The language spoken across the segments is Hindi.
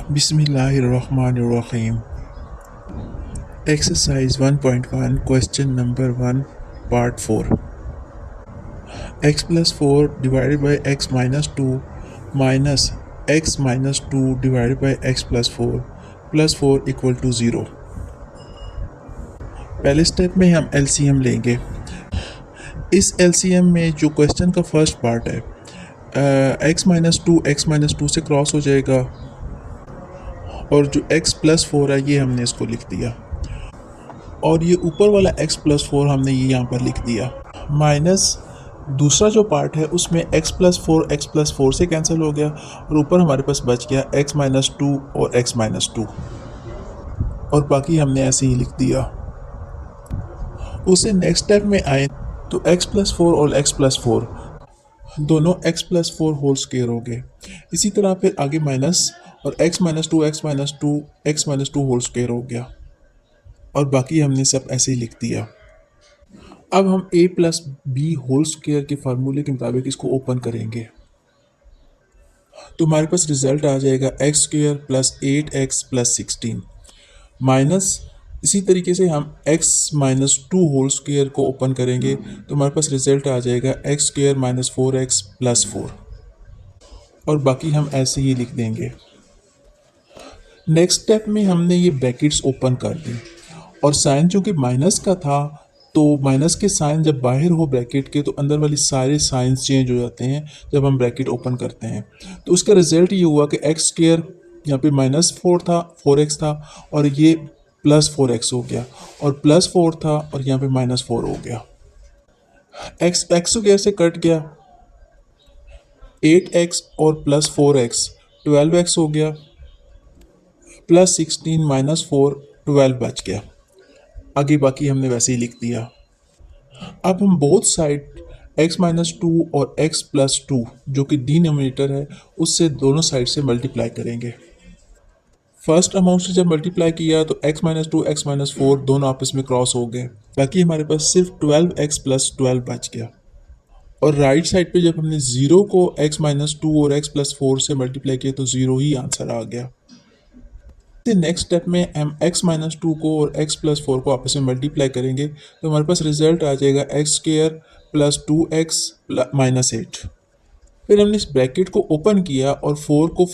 Bismillahirrahmanirrahim. Exercise 1.1 question number 1 part 4. X plus 4 divided by x minus 2 minus x minus 2 divided by x plus 4 equal to 0. पहले स्टेप में हम LCM लेंगे। इस LCM में जो क्वेश्चन का फर्स्ट पार्ट है x माइनस टू से क्रॉस हो जाएगा और जो x प्लस 4 है ये हमने इसको लिख दिया और ये ऊपर वाला x प्लस 4 हमने ये यहाँ पर लिख दिया माइनस दूसरा जो पार्ट है उसमें x प्लस 4 से कैंसिल हो गया और ऊपर हमारे पास बच गया x माइनस 2 और x माइनस 2 और बाकी हमने ऐसे ही लिख दिया। उसे नेक्स्ट स्टेप में आए तो x प्लस 4 और x प्लस 4 दोनों x प्लस 4 होल स्क्वायर हो गए। इसी तरह फिर आगे माइनस और x minus two whole square हो गया और बाकी हमने सब ऐसे ही लिख दिया। अब हम a plus B whole square के फार्मूले के मुताबिक इसको ओपन करेंगे तो हमारे पास रिजल्ट आ जाएगा x square plus 8x plus 16 minus इसी तरीके से हम x माइनस 2 होल स्क्वायर को ओपन करेंगे तो हमारे पास रिजल्ट आ जाएगा x square minus 4x plus 4 और बाकी हम ऐसे ही लिख देंगे। नेक्स्ट स्टेप में हमने ये ब्रैकेट्स ओपन कर दी और साइन चूँकि माइनस का था तो माइनस के साइन जब बाहर हो ब्रैकेट के तो अंदर वाली सारे साइंस चेंज हो जाते हैं जब हम ब्रैकेट ओपन करते हैं। तो उसका रिजल्ट ये हुआ कि एक्स स्क्वायर यहाँ पे माइनस 4x था और ये प्लस 4x हो गया और प्लस 4 था और यहाँ पे माइनस 4 हो गया। एक्स स्क्वायर से कट गया 8x और प्लस 4x 12x हो गया प्लस 16 माइनस 4 12 बच गया। आगे बाकी हमने वैसे ही लिख दिया। अब हम बोथ साइड x माइनस 2 और x प्लस 2 जो कि डिनोमिनेटर है उससे दोनों साइड से मल्टीप्लाई करेंगे। फर्स्ट अमाउंट से जब मल्टीप्लाई किया तो x माइनस 2 x माइनस 4 दोनों आपस में क्रॉस हो गए, बाकी हमारे पास सिर्फ 12x प्लस 12 बच गया। और राइट साइड पे जब हमने 0 को x माइनस 2 और x प्लस 4 से मल्टीप्लाई किया तो 0 ही आंसर आ गया। नेक्स्ट स्टेप में हम x माइनस 2 को और x प्लस 4 को आपस में मल्टीप्लाई करेंगे तो हमारे पास रिजल्ट आ जाएगा x square plus 2x minus 8। फिर हमने इस ब्रैकेट को ओपन किया और 4 को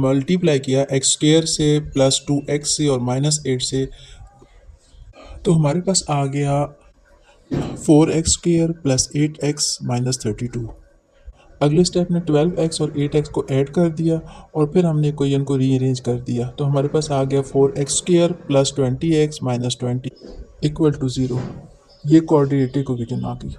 मल्टीप्लाई किया एक्स स्क्वायर से प्लस 2x से और माइनस 8 से तो हमारे पास आ गया 4x square plus 8x minus 32। अगले स्टेप में 12x और 8x को ऐड कर दिया और फिर हमने इक्वेशन को रीअरेंज कर दिया तो हमारे पास आ गया 4x square plus 20x minus 20 equal to 0। ये कोऑर्डिनेट इक्वेशन आ गई।